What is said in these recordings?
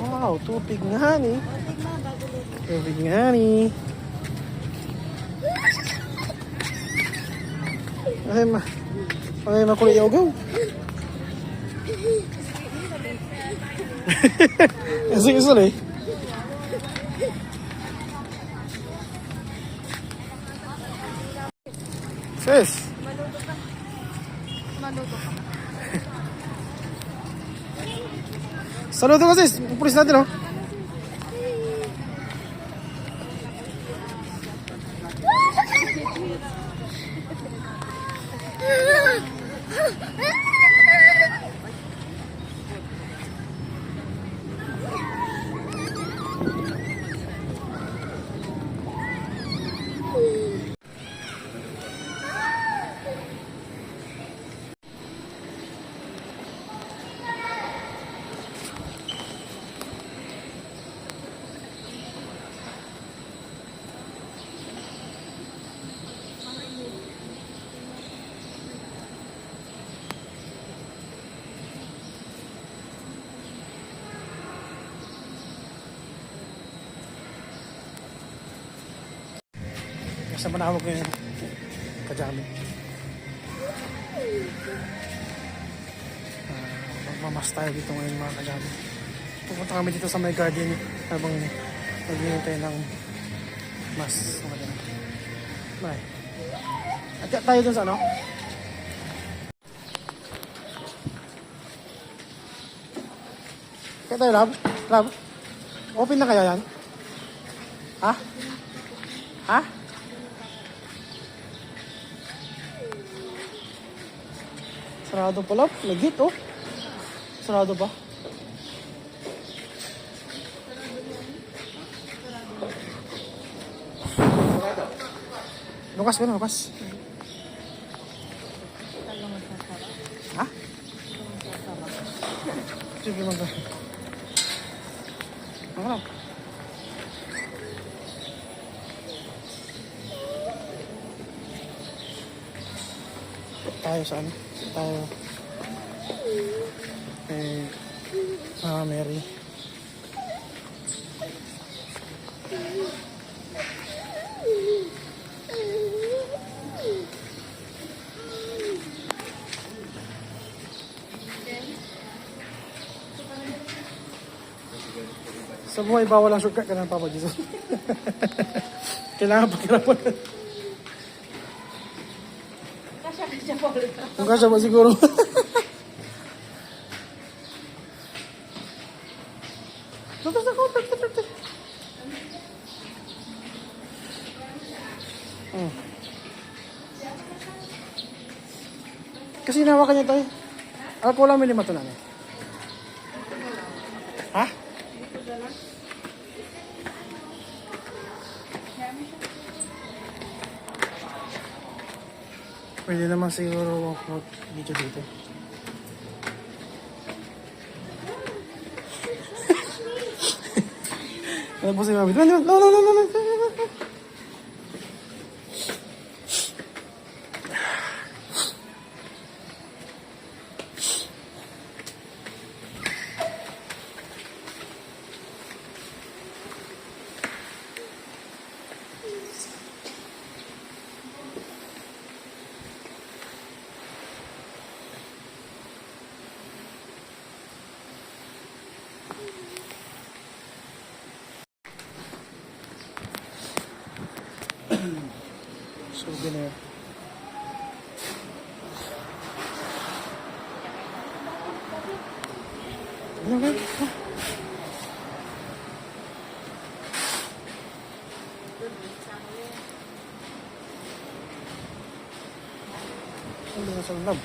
Wow, tubig nga ni. Tubig mo, bago luto. Tubig nga ni. Ay, makulit yung ugaw. Sige, sorry. Sis. Maluto ka. Maluto ka. Saludo ka, sis. Pupulis natin, oh. Sa manawag ko yung kajami. Magmamas tayo dito ngayon mga kajami. Pupunta kami dito sa my garden habang naghihintay ng mas mga ganun. Bye. At tayo dun sa ano? Kaya tayo, love? Love? Open na kaya yan? Ha? Ha? Sarado pala. Legit, oh. Sarado pa. Lukas ka na, lukas. Ha? Sige, magka. Ano? Tayo saan? Tayo kay Mary. Sa buhay bawal ang shortcut ka ng Papa Jesus. Kailangan pagkirapan. Kasya pa ulit. Kung kasya ba siguro. Tapos ako. Kasi hinawakan niya tayo. Ako lang may lima to na. Ha? Pwede naman siguro mag-video dito. Ano po si Mami? No. Souvenir. Okay. Hindi na sa lab.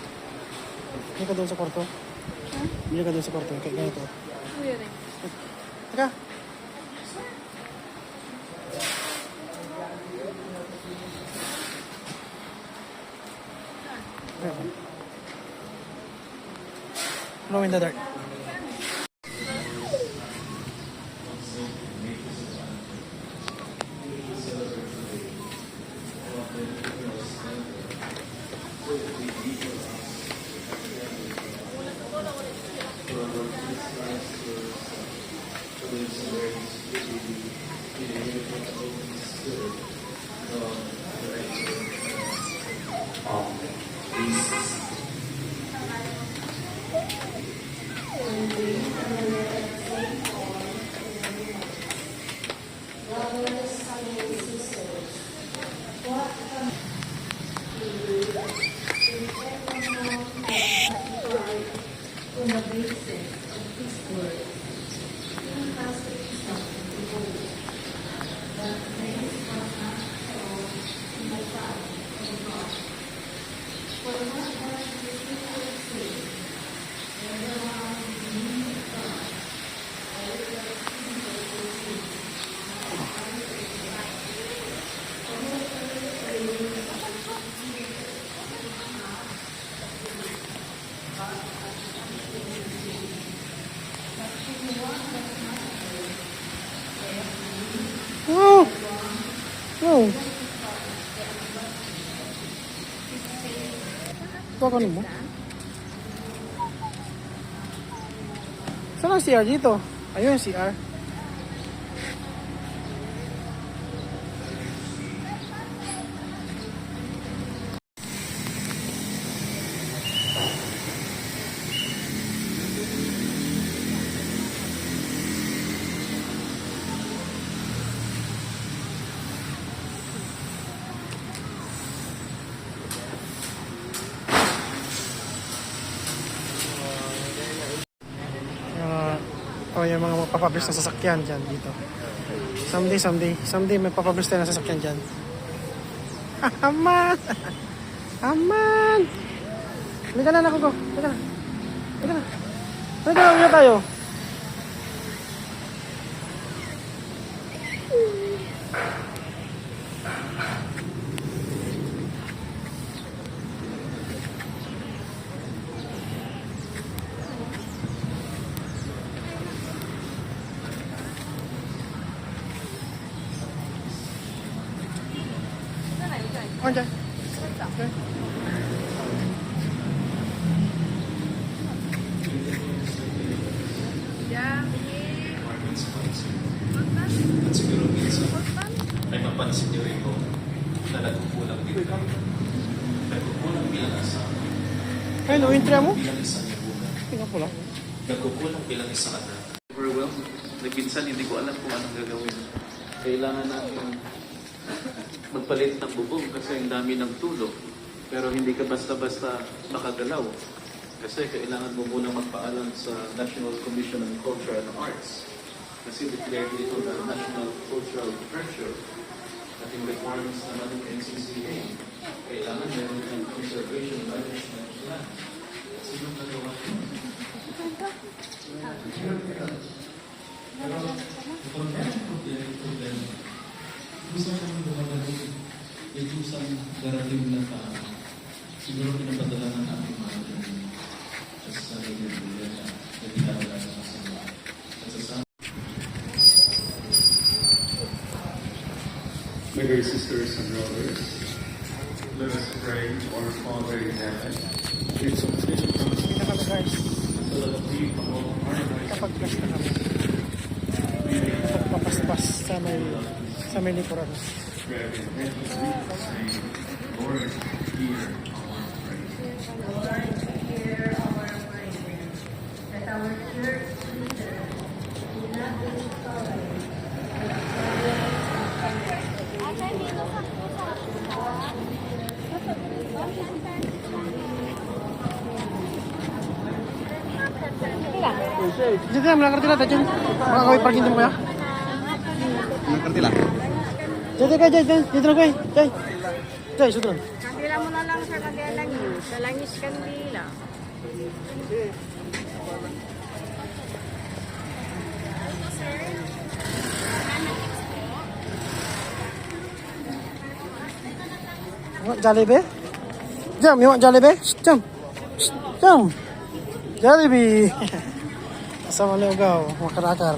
Hindi ka doon sa kwarto? Hindi ka doon sa kwarto. Kaya ganito. Kuya rin. Teka. Glow in the dark. Oh! Oh! Ito ka mo? Saan ang CR dito? Ayun yung CR. Yung mga magpapublish na sasakyan dyan dito. Someday may papublish tayo na sasakyan dyan. Aman! Aman! Halika na, nakuko. Halika na. Halika na. Halika na, ulit tayo. Andiyan. Okay. At siguro minsan ay mapansin niyo rin po na nagkukulang din kami. Nagkukulang bilang asawa. Ayun, o, entry mo? Bilang isang ibunan. Tingnan ko lang. Nagkukulang bilang isang anak. Overwhelmed. Nagpinsan hindi ko alam kung anong gagawin. Kailangan natin magpalit ng bubong kasi ang dami ng tulog. Pero hindi ka basta-basta makagalaw. Kasi kailangan mo muna magpaalam sa National Commission on Culture and Arts. Kasi declared dito na National Cultural Treasure. At yung requirements naman ng NCCA, kailangan meron ng conservation management plan. Sino nagawa yun? Pero kung meron problema, gusto kami gumagawin isang darating na tao. Siguro pinapadala ng ating mga sa Biblia na pinadala sa kasama. My dear sisters and brothers, let us pray to our Father in heaven. It's a Tingnan ka na, guys. privilege Kapag plus na kami. Kapag papaspas sa may likuran. Lord, hear our prayer. Lord, hear our prayer. That our church leader will not be destroyed. Dito na, malakar tila. Dito mga kaway parking din mo ya. Malakar tila. Dito kayo, dito na kayo. Jay, sudran. Kandila mo na lang sa kagayalangis. Sa langis kandila. Jollibee? Jam, you want Jollibee? Jam. Jam. Jollibee. Asam ugaw, makarakar.